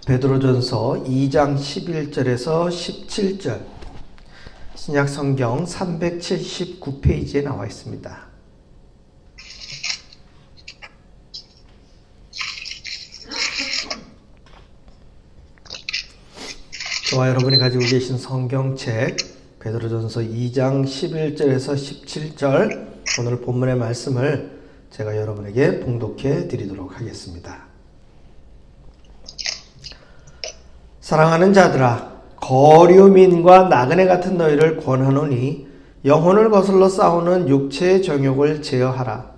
베드로전서 2장 11절에서 17절, 신약성경 379페이지에 나와 있습니다. 저와 여러분이 가지고 계신 성경책 베드로전서 2장 11절에서 17절, 오늘 본문의 말씀을 제가 여러분에게 봉독해 드리도록 하겠습니다. 사랑하는 자들아, 거류민과 나그네 같은 너희를 권하노니 영혼을 거슬러 싸우는 육체의 정욕을 제어하라.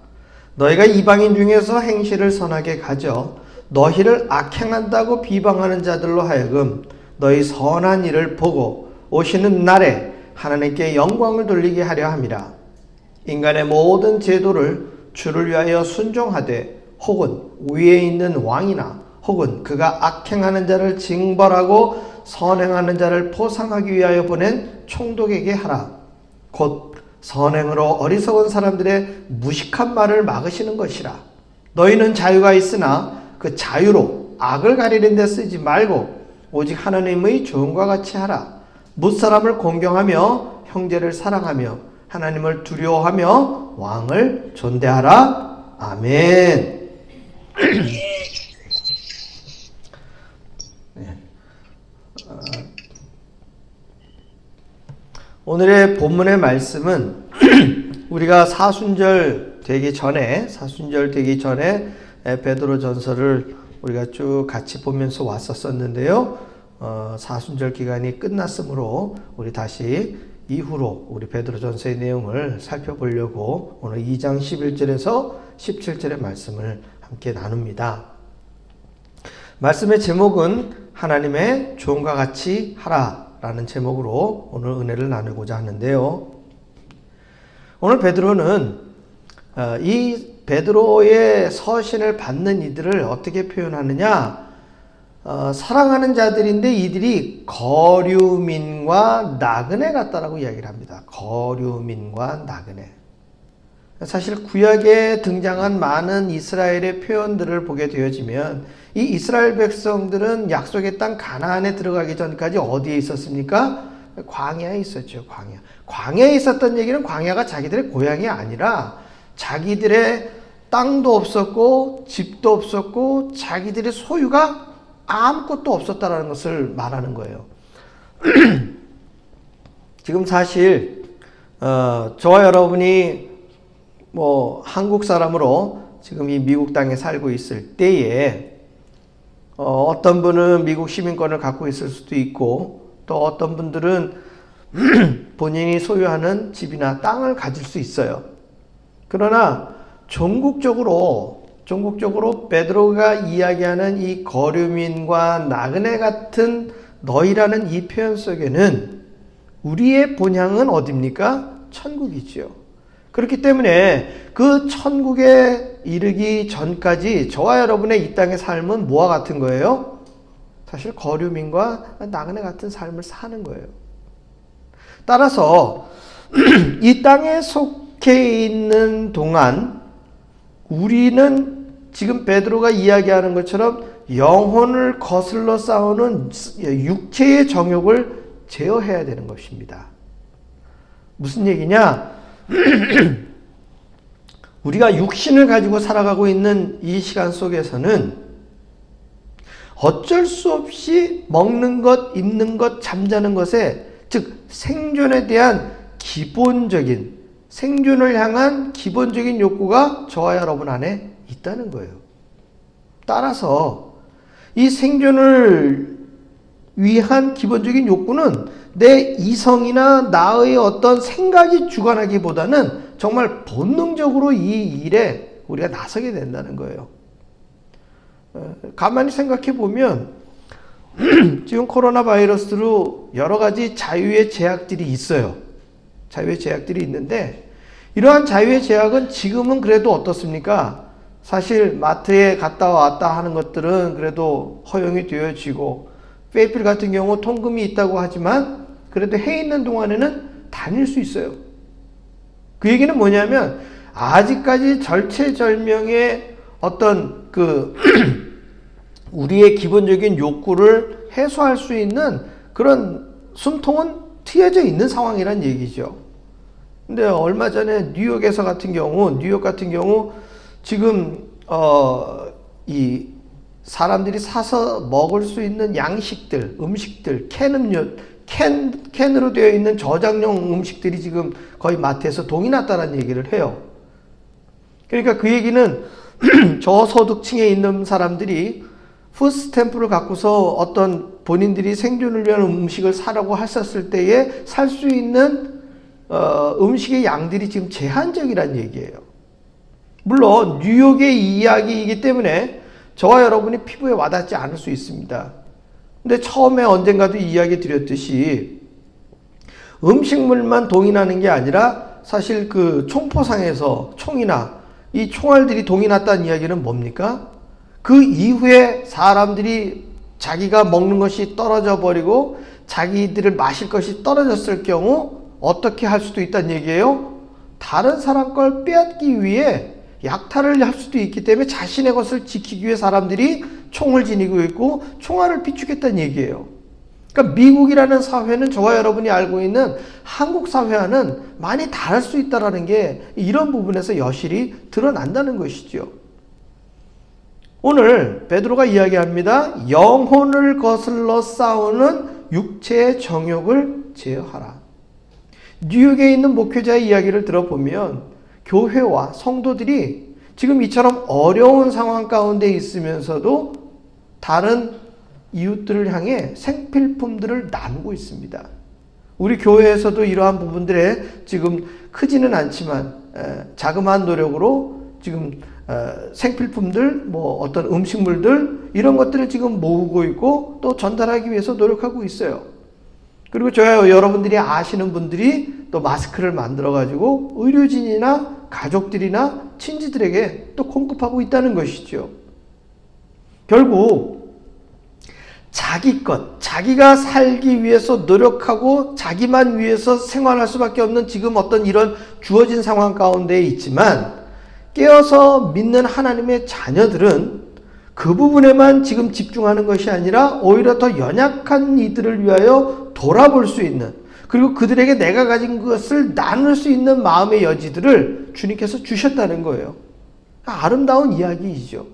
너희가 이방인 중에서 행실을 선하게 가져 너희를 악행한다고 비방하는 자들로 하여금 너희 선한 일을 보고 오시는 날에 하나님께 영광을 돌리게 하려 함이라. 인간의 모든 제도를 주를 위하여 순종하되 혹은 위에 있는 왕이나 혹은 그가 악행하는 자를 징벌하고 선행하는 자를 포상하기 위하여 보낸 총독에게 하라. 곧 선행으로 어리석은 사람들의 무식한 말을 막으시는 것이라. 너희는 자유가 있으나 그 자유로 악을 가리는 데 쓰지 말고 오직 하나님의 종과 같이 하라. 뭇사람을 공경하며 형제를 사랑하며 하나님을 두려워하며 왕을 존대하라. 아멘. 오늘의 본문의 말씀은 우리가 사순절 되기 전에 베드로전서를 우리가 쭉 같이 보면서 왔었는데요. 사순절 기간이 끝났으므로 우리 다시 이후로 우리 베드로전서의 내용을 살펴보려고 오늘 2장 11절에서 17절의 말씀을 함께 나눕니다. 말씀의 제목은 하나님의 종과 같이 하라 라는 제목으로 오늘 은혜를 나누고자 하는데요. 오늘 베드로는 이 베드로의 서신을 받는 이들을 어떻게 표현하느냐, 사랑하는 자들인데 이들이 거류민과 나그네 같다라고 이야기를 합니다. 거류민과 나그네. 사실 구약에 등장한 많은 이스라엘의 표현들을 보게 되어지면 이 이스라엘 백성들은 약속의 땅 가나안에 들어가기 전까지 어디에 있었습니까? 광야에 있었죠. 광야에 있었던 얘기는 광야가 자기들의 고향이 아니라 자기들의 땅도 없었고 집도 없었고 자기들의 소유가 아무것도 없었다라는 것을 말하는 거예요. 지금 사실 저와 여러분이 한국 사람으로 지금 이 미국 땅에 살고 있을 때에 어떤 분은 미국 시민권을 갖고 있을 수도 있고 또 어떤 분들은 본인이 소유하는 집이나 땅을 가질 수 있어요. 그러나 전국적으로 베드로가 이야기하는 이 거류민과 나그네 같은 너희라는 이 표현 속에는 우리의 본향은 어디입니까? 천국이지요. 그렇기 때문에 그 천국에 이르기 전까지 저와 여러분의 이 땅의 삶은 뭐와 같은 거예요? 사실 거류민과 나그네 같은 삶을 사는 거예요. 따라서 이 땅에 속해 있는 동안 우리는 지금 베드로가 이야기하는 것처럼 영혼을 거슬러 싸우는 육체의 정욕을 제어해야 되는 것입니다. 무슨 얘기냐? 우리가 육신을 가지고 살아가고 있는 이 시간 속에서는 어쩔 수 없이 먹는 것, 입는 것, 잠자는 것에, 즉 생존에 대한 생존을 향한 기본적인 욕구가 저와 여러분 안에 있다는 거예요. 따라서 이 생존을 위한 기본적인 욕구는 내 이성이나 나의 어떤 생각이 주관하기보다는 정말 본능적으로 이 일에 우리가 나서게 된다는 거예요. 가만히 생각해 보면 지금 코로나 바이러스로 여러 가지 자유의 제약들이 있어요. 자유의 제약들이 있는데 이러한 자유의 제약은 지금은 그래도 어떻습니까? 사실 마트에 갔다 왔다 하는 것들은 그래도 허용이 되어지고 페이필 같은 경우 통금이 있다고 하지만 그래도 해 있는 동안에는 다닐 수 있어요. 그 얘기는 뭐냐면 아직까지 절체절명의 어떤 우리의 기본적인 욕구를 해소할 수 있는 그런 숨통은 트여져 있는 상황이란 얘기죠. 근데 얼마 전에 뉴욕 같은 경우 지금 이 사람들이 사서 먹을 수 있는 양식들, 음식들, 캔으로 되어 있는 저장용 음식들이 지금 거의 마트에서 동이 났다는 얘기를 해요. 그러니까 그 얘기는 저소득층에 있는 사람들이 푸드스탬프를 갖고서 어떤 본인들이 생존을 위한 음식을 사라고 했었을 때에 살 수 있는 음식의 양들이 지금 제한적이란 얘기예요. 물론 뉴욕의 이야기이기 때문에 저와 여러분이 피부에 와닿지 않을 수 있습니다. 근데 처음에 언젠가도 이야기 드렸듯이 음식물만 동인하는 게 아니라 사실 그 총포상에서 총이나 이 총알들이 동인했다는 이야기는 뭡니까? 그 이후에 사람들이 자기가 먹는 것이 떨어져 버리고 자기들을 마실 것이 떨어졌을 경우 어떻게 할 수도 있다는 얘기예요? 다른 사람 걸 빼앗기 위해 약탈을 할 수도 있기 때문에 자신의 것을 지키기 위해 사람들이 총을 지니고 있고 총알을 비추겠다는 얘기예요. 그러니까 미국이라는 사회는 저와 여러분이 알고 있는 한국 사회와는 많이 다를 수 있다는 게 이런 부분에서 여실히 드러난다는 것이죠. 오늘 베드로가 이야기합니다. 영혼을 거슬러 싸우는 육체의 정욕을 제어하라. 뉴욕에 있는 목회자의 이야기를 들어보면 교회와 성도들이 지금 이처럼 어려운 상황 가운데 있으면서도 다른 이웃들을 향해 생필품들을 나누고 있습니다. 우리 교회에서도 이러한 부분들에 지금 크지는 않지만 자그마한 노력으로 지금 생필품들, 어떤 음식물들 이런 것들을 지금 모으고 있고 또 전달하기 위해서 노력하고 있어요. 그리고 저야 여러분들이 아시는 분들이 또 마스크를 만들어 가지고 의료진이나 가족들이나 친지들에게 또 공급하고 있다는 것이죠. 결국 자기 것, 자기가 살기 위해서 노력하고 자기만 위해서 생활할 수밖에 없는 지금 어떤 이런 주어진 상황 가운데 있지만 깨어서 믿는 하나님의 자녀들은 그 부분에만 지금 집중하는 것이 아니라 오히려 더 연약한 이들을 위하여 돌아볼 수 있는, 그리고 그들에게 내가 가진 것을 나눌 수 있는 마음의 여지들을 주님께서 주셨다는 거예요. 아름다운 이야기이죠.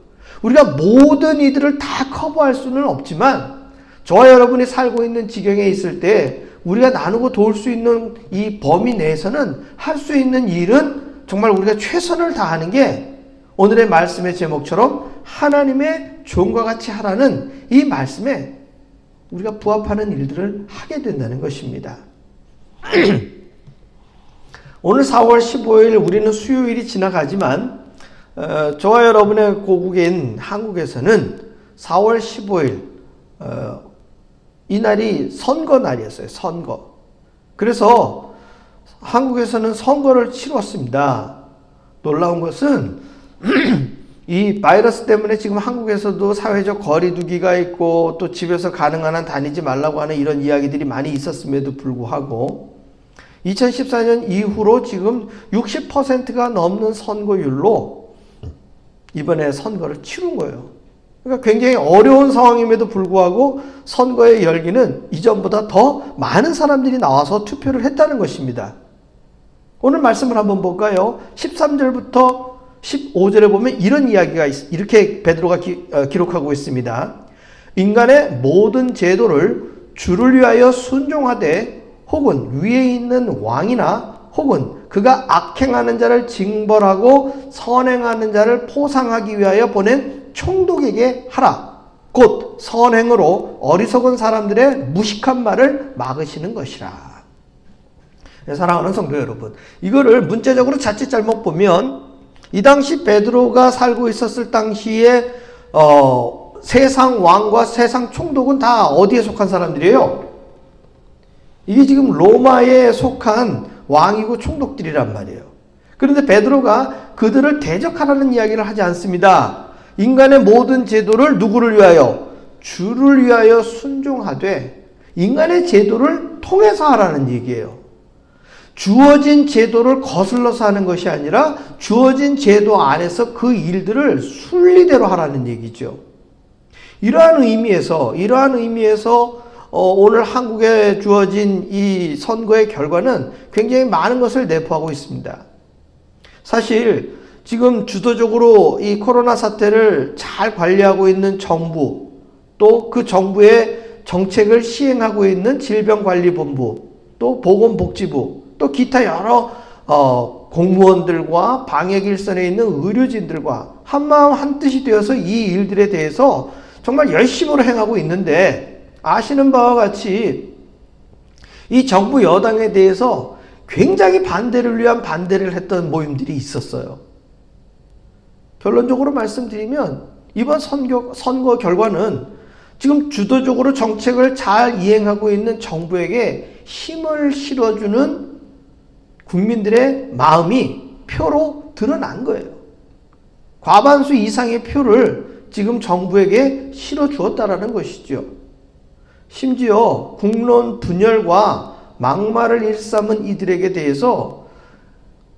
우리가 모든 이들을 다 커버할 수는 없지만 저와 여러분이 살고 있는 지경에 있을 때 우리가 나누고 도울 수 있는 이 범위 내에서는 할 수 있는 일은 정말 우리가 최선을 다하는 게 오늘의 말씀의 제목처럼 하나님의 종과 같이 하라는 이 말씀에 우리가 부합하는 일들을 하게 된다는 것입니다. 오늘 4월 15일 우리는 수요일이 지나가지만 저와 여러분의 고국인 한국에서는 4월 15일 이 날이 선거 날이었어요. 선거. 그래서 한국에서는 선거를 치렀습니다. 놀라운 것은 이 바이러스 때문에 지금 한국에서도 사회적 거리두기가 있고 또 집에서 가능한 한 다니지 말라고 하는 이런 이야기들이 많이 있었음에도 불구하고 2014년 이후로 지금 60%가 넘는 선거율로 이번에 선거를 치른 거예요. 그러니까 굉장히 어려운 상황임에도 불구하고 선거의 열기는 이전보다 더 많은 사람들이 나와서 투표를 했다는 것입니다. 오늘 말씀을 한번 볼까요? 13절부터 15절에 보면 이런 이야기가 이렇게 베드로가 기록하고 있습니다. 인간의 모든 제도를 주를 위하여 순종하되 혹은 위에 있는 왕이나 혹은 그가 악행하는 자를 징벌하고 선행하는 자를 포상하기 위하여 보낸 총독에게 하라. 곧 선행으로 어리석은 사람들의 무식한 말을 막으시는 것이라. 사랑하는 성도 여러분, 이거를 문자적으로 자칫 잘못 보면 이 당시 베드로가 살고 있었을 당시에 세상 왕과 세상 총독은 다 어디에 속한 사람들이에요? 이게 지금 로마에 속한 왕이고 총독들이란 말이에요. 그런데 베드로가 그들을 대적하라는 이야기를 하지 않습니다. 인간의 모든 제도를 누구를 위하여? 주를 위하여 순종하되 인간의 제도를 통해서 하라는 얘기예요. 주어진 제도를 거슬러서 하는 것이 아니라 주어진 제도 안에서 그 일들을 순리대로 하라는 얘기죠. 이러한 의미에서 오늘 한국에 주어진 이 선거의 결과는 굉장히 많은 것을 내포하고 있습니다. 사실 지금 주도적으로 이 코로나 사태를 잘 관리하고 있는 정부, 또 그 정부의 정책을 시행하고 있는 질병관리본부, 또 보건복지부, 또 기타 여러 공무원들과 방역 일선에 있는 의료진들과 한마음 한뜻이 되어서 이 일들에 대해서 정말 열심으로 행하고 있는데, 아시는 바와 같이 이 정부 여당에 대해서 굉장히 반대를 위한 반대를 했던 모임들이 있었어요. 결론적으로 말씀드리면 이번 선거 결과는 지금 주도적으로 정책을 잘 이행하고 있는 정부에게 힘을 실어주는 국민들의 마음이 표로 드러난 거예요. 과반수 이상의 표를 지금 정부에게 실어주었다라는 것이죠. 심지어 국론 분열과 막말을 일삼은 이들에게 대해서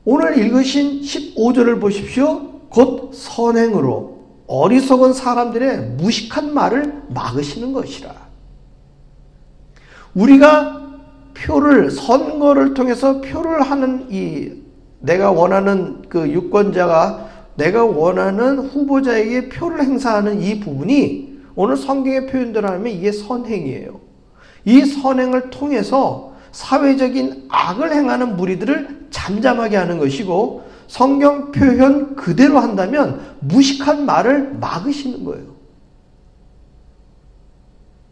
오늘 읽으신 15절을 보십시오. 곧 선행으로 어리석은 사람들의 무식한 말을 막으시는 것이라. 우리가 선거를 통해서 표를 하는 내가 원하는 그 유권자가 내가 원하는 후보자에게 표를 행사하는 이 부분이 오늘 성경의 표현대로 하면 이게 선행이에요. 이 선행을 통해서 사회적인 악을 행하는 무리들을 잠잠하게 하는 것이고, 성경 표현 그대로 한다면 무식한 말을 막으시는 거예요.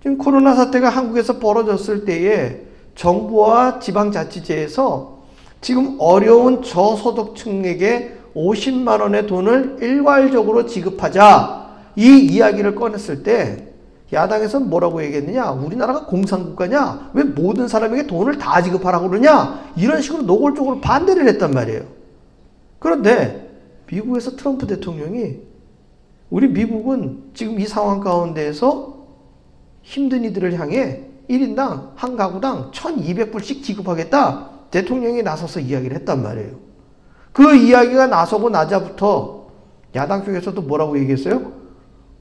지금 코로나 사태가 한국에서 벌어졌을 때에 정부와 지방자치제에서 지금 어려운 저소득층에게 50만 원의 돈을 일괄적으로 지급하자, 이 이야기를 꺼냈을 때 야당에서는 뭐라고 얘기했느냐? 우리나라가 공산국가냐? 왜 모든 사람에게 돈을 다 지급하라고 그러냐? 이런 식으로 노골적으로 반대를 했단 말이에요. 그런데 미국에서 트럼프 대통령이 우리 미국은 지금 이 상황 가운데에서 힘든 이들을 향해 1인당 한 가구당 1200불씩 지급하겠다, 대통령이 나서서 이야기를 했단 말이에요. 그 이야기가 나서고 나자부터 야당 쪽에서도 뭐라고 얘기했어요?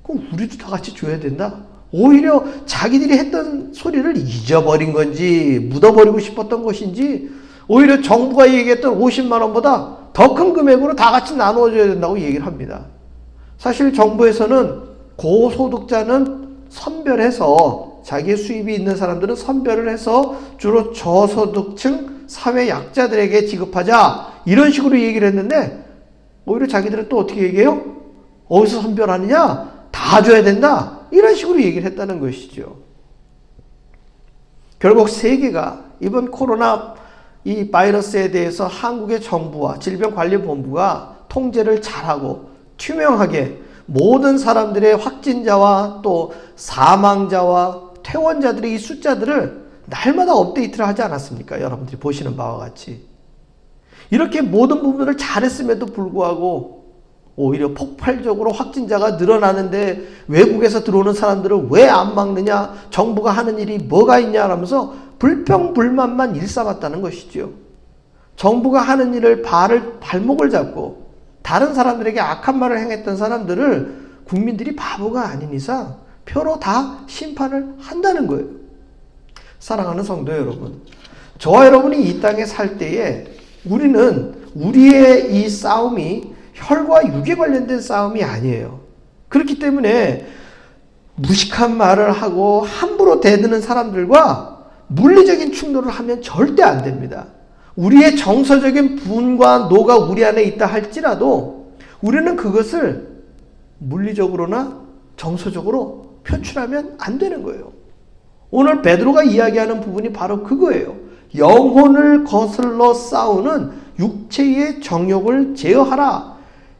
그럼 우리도 다 같이 줘야 된다. 오히려 자기들이 했던 소리를 잊어버린 건지 묻어버리고 싶었던 것인지 오히려 정부가 얘기했던 50만 원보다 더 큰 금액으로 다 같이 나누어줘야 된다고 얘기를 합니다. 사실 정부에서는 고소득자는 선별해서, 자기의 수입이 있는 사람들은 선별을 해서 주로 저소득층 사회 약자들에게 지급하자, 이런 식으로 얘기를 했는데 오히려 자기들은 또 어떻게 얘기해요? 어디서 선별하느냐? 다 줘야 된다, 이런 식으로 얘기를 했다는 것이죠. 결국 세계가 이번 코로나 이 바이러스에 대해서 한국의 정부와 질병관리본부가 통제를 잘하고 투명하게 모든 사람들의 확진자와 또 사망자와 퇴원자들의 이 숫자들을 날마다 업데이트를 하지 않았습니까? 여러분들이 보시는 바와 같이. 이렇게 모든 부분을 잘했음에도 불구하고 오히려 폭발적으로 확진자가 늘어나는데 외국에서 들어오는 사람들을 왜 안 막느냐, 정부가 하는 일이 뭐가 있냐 하면서 불평불만만 일삼았다는 것이죠. 정부가 하는 일을 발목을 잡고 다른 사람들에게 악한 말을 행했던 사람들을 국민들이 바보가 아닌 이상 표로 다 심판을 한다는 거예요. 사랑하는 성도 여러분, 저와 여러분이 이 땅에 살 때에 우리는 우리의 이 싸움이 혈과 육에 관련된 싸움이 아니에요. 그렇기 때문에 무식한 말을 하고 함부로 대드는 사람들과 물리적인 충돌을 하면 절대 안 됩니다. 우리의 정서적인 분과 노가 우리 안에 있다 할지라도 우리는 그것을 물리적으로나 정서적으로 표출하면 안 되는 거예요. 오늘 베드로가 이야기하는 부분이 바로 그거예요. 영혼을 거슬러 싸우는 육체의 정욕을 제어하라.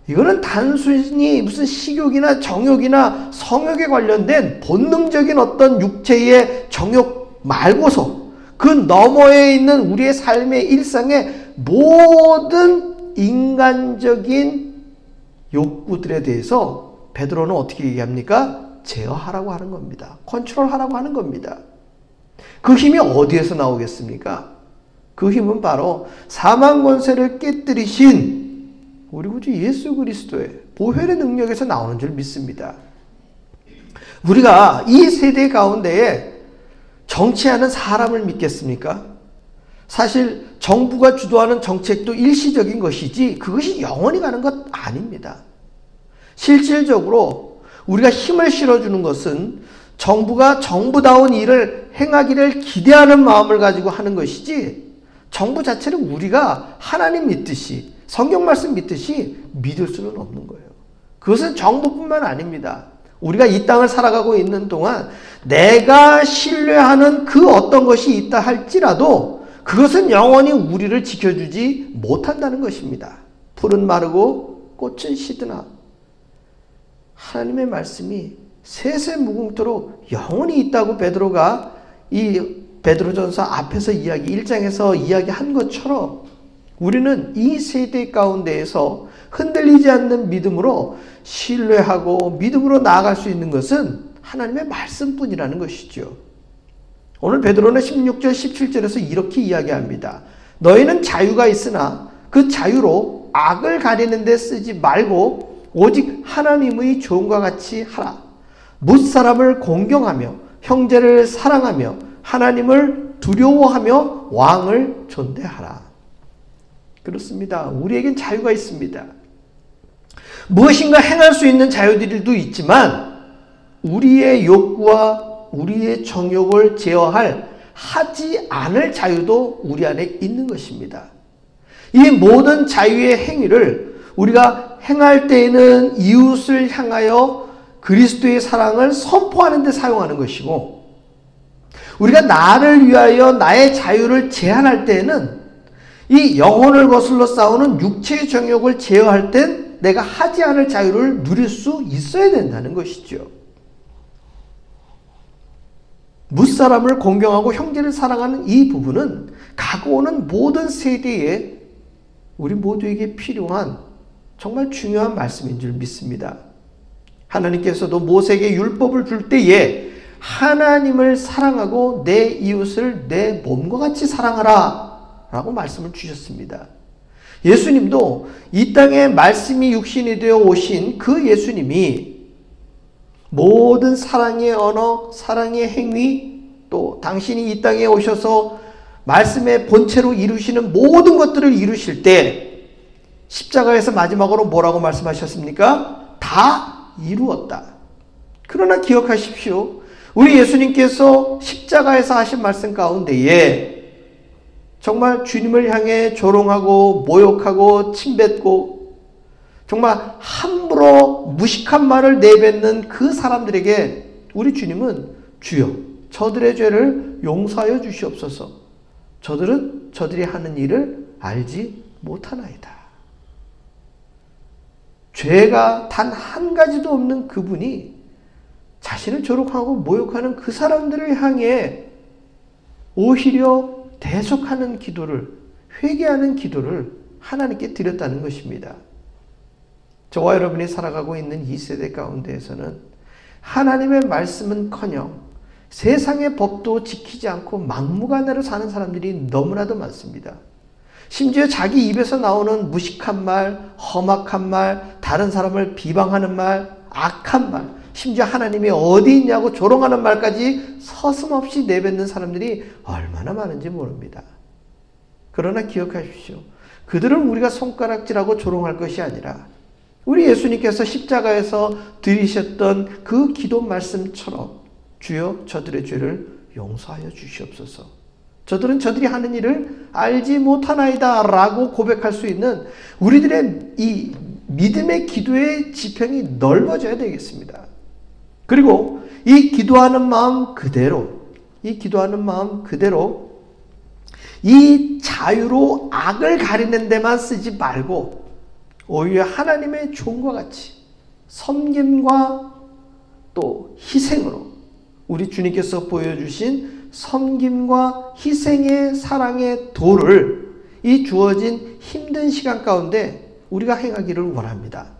이거는 단순히 무슨 식욕이나 정욕이나 성욕에 관련된 본능적인 어떤 육체의 정욕 말고서 그 너머에 있는 우리의 삶의 일상의 모든 인간적인 욕구들에 대해서 베드로는 어떻게 얘기합니까? 제어하라고 하는 겁니다. 컨트롤하라고 하는 겁니다. 그 힘이 어디에서 나오겠습니까? 그 힘은 바로 사망 권세를 깨뜨리신 우리 구주 예수 그리스도의 보혈의 능력에서 나오는 줄 믿습니다. 우리가 이 세대 가운데에 정치하는 사람을 믿겠습니까? 사실 정부가 주도하는 정책도 일시적인 것이지 그것이 영원히 가는 것 아닙니다. 실질적으로 우리가 힘을 실어주는 것은 정부가 정부다운 일을 행하기를 기대하는 마음을 가지고 하는 것이지 정부 자체를 우리가 하나님 믿듯이 성경 말씀 믿듯이 믿을 수는 없는 거예요. 그것은 정부뿐만 아닙니다. 우리가 이 땅을 살아가고 있는 동안 내가 신뢰하는 그 어떤 것이 있다 할지라도 그것은 영원히 우리를 지켜주지 못한다는 것입니다. 풀은 마르고 꽃은 시드나 하나님의 말씀이 세세무궁토록 영원히 있다고 베드로가 이 베드로전서 앞에서 1장에서 이야기한 것처럼 우리는 이 세대 가운데에서 흔들리지 않는 믿음으로 신뢰하고 믿음으로 나아갈 수 있는 것은 하나님의 말씀뿐이라는 것이죠. 오늘 베드로는 16절 17절에서 이렇게 이야기합니다. 너희는 자유가 있으나 그 자유로 악을 가리는 데 쓰지 말고 오직 하나님의 종과 같이 하라. 뭇사람을 공경하며 형제를 사랑하며 하나님을 두려워하며 왕을 존대하라. 그렇습니다. 우리에겐 자유가 있습니다. 무엇인가 행할 수 있는 자유들도 있지만 우리의 욕구와 우리의 정욕을 제어할 하지 않을 자유도 우리 안에 있는 것입니다. 이 모든 자유의 행위를 우리가 행할 때에는 이웃을 향하여 그리스도의 사랑을 선포하는 데 사용하는 것이고 우리가 나를 위하여 나의 자유를 제한할 때에는 이 영혼을 거슬러 싸우는 육체의 정욕을 제어할 땐 내가 하지 않을 자유를 누릴 수 있어야 된다는 것이죠. 뭇사람을 공경하고 형제를 사랑하는 이 부분은 가고 오는 모든 세대에 우리 모두에게 필요한 정말 중요한 말씀인 줄 믿습니다. 하나님께서도 모세에게 율법을 줄 때에 하나님을 사랑하고 내 이웃을 내 몸과 같이 사랑하라 라고 말씀을 주셨습니다. 예수님도 이 땅에 말씀이 육신이 되어 오신 그 예수님이 모든 사랑의 언어, 사랑의 행위, 또 당신이 이 땅에 오셔서 말씀의 본체로 이루시는 모든 것들을 이루실 때 십자가에서 마지막으로 뭐라고 말씀하셨습니까? 다 이루었다. 그러나 기억하십시오. 우리 예수님께서 십자가에서 하신 말씀 가운데에 정말 주님을 향해 조롱하고 모욕하고 침뱉고 정말 함부로 무식한 말을 내뱉는 그 사람들에게 우리 주님은 주여 저들의 죄를 용서하여 주시옵소서. 저들은 저들이 하는 일을 알지 못하나이다. 죄가 단 한 가지도 없는 그분이 자신을 조롱하고 모욕하는 그 사람들을 향해 오히려 대속하는 기도를, 회개하는 기도를 하나님께 드렸다는 것입니다. 저와 여러분이 살아가고 있는 이 세대 가운데에서는 하나님의 말씀은커녕 세상의 법도 지키지 않고 막무가내로 사는 사람들이 너무나도 많습니다. 심지어 자기 입에서 나오는 무식한 말, 험악한 말, 다른 사람을 비방하는 말, 악한 말, 심지어 하나님이 어디 있냐고 조롱하는 말까지 서슴없이 내뱉는 사람들이 얼마나 많은지 모릅니다. 그러나 기억하십시오. 그들은 우리가 손가락질하고 조롱할 것이 아니라 우리 예수님께서 십자가에서 드리셨던 그 기도 말씀처럼 주여 저들의 죄를 용서하여 주시옵소서. 저들은 저들이 하는 일을 알지 못하나이다 라고 고백할 수 있는 우리들의 이 믿음의 기도의 지평이 넓어져야 되겠습니다. 그리고 이 기도하는 마음 그대로 이 자유로 악을 가리는 데만 쓰지 말고 오히려 하나님의 종과 같이 섬김과 또 희생으로 우리 주님께서 보여주신 섬김과 희생의 사랑의 도를 이 주어진 힘든 시간 가운데 우리가 행하기를 원합니다.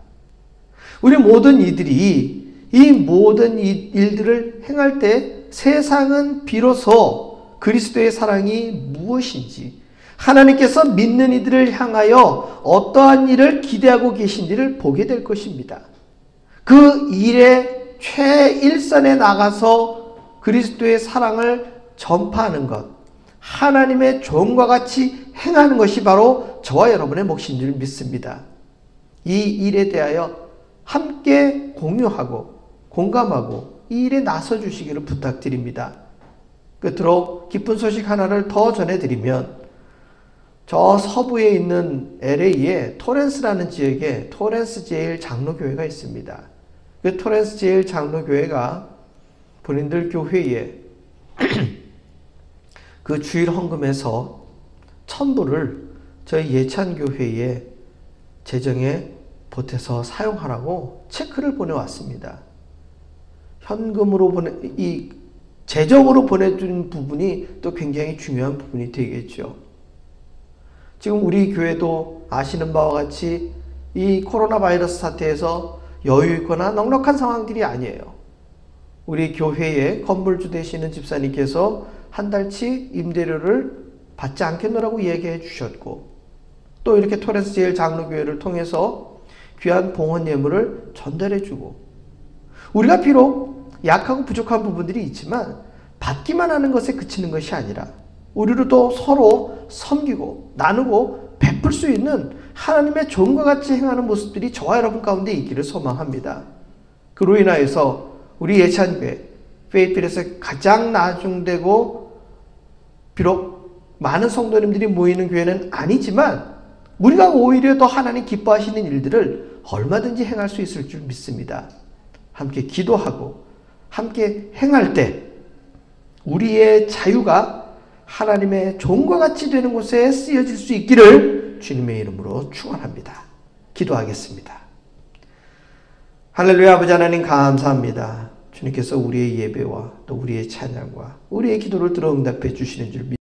우리 모든 이들이 이 모든 일들을 행할 때 세상은 비로소 그리스도의 사랑이 무엇인지 하나님께서 믿는 이들을 향하여 어떠한 일을 기대하고 계신지를 보게 될 것입니다. 그 일의 최일선에 나가서 그리스도의 사랑을 전파하는 것, 하나님의 종과 같이 행하는 것이 바로 저와 여러분의 몫인 줄 믿습니다. 이 일에 대하여 함께 공유하고 공감하고 이 일에 나서 주시기를 부탁드립니다. 끝으로 기쁜 소식 하나를 더 전해드리면, 저 서부에 있는 LA에 토렌스라는 지역에 토렌스 제일 장로교회가 있습니다. 그 토렌스 제일 장로교회가 본인들 교회에 그 주일 헌금에서 1,000불을 저희 예찬교회에 재정에 보태서 사용하라고 체크를 보내왔습니다. 현금으로 이 재정으로 보내준 부분이 또 굉장히 중요한 부분이 되겠죠. 지금 우리 교회도 아시는 바와 같이 이 코로나 바이러스 사태에서 여유 있거나 넉넉한 상황들이 아니에요. 우리 교회에 건물주 되시는 집사님께서 한 달치 임대료를 받지 않겠노라고 얘기해 주셨고, 또 이렇게 토렌스 제일 장로교회를 통해서 귀한 봉헌 예물을 전달해 주고, 우리가 비록 약하고 부족한 부분들이 있지만 받기만 하는 것에 그치는 것이 아니라 우리로 또 서로 섬기고 나누고 베풀 수 있는 하나님의 종과 같이 행하는 모습들이 저와 여러분 가운데 있기를 소망합니다. 그로 인하여서 우리 예찬교회 페이필에서 가장 나중되고 비록 많은 성도님들이 모이는 교회는 아니지만 우리가 오히려 더 하나님 기뻐하시는 일들을 얼마든지 행할 수 있을 줄 믿습니다. 함께 기도하고 함께 행할 때 우리의 자유가 하나님의 종과 같이 되는 곳에 쓰여질 수 있기를 주님의 이름으로 축원합니다. 기도하겠습니다. 할렐루야. 아버지 하나님 감사합니다. 주님께서 우리의 예배와 또 우리의 찬양과 우리의 기도를 들어 응답해 주시는 줄 믿습니다.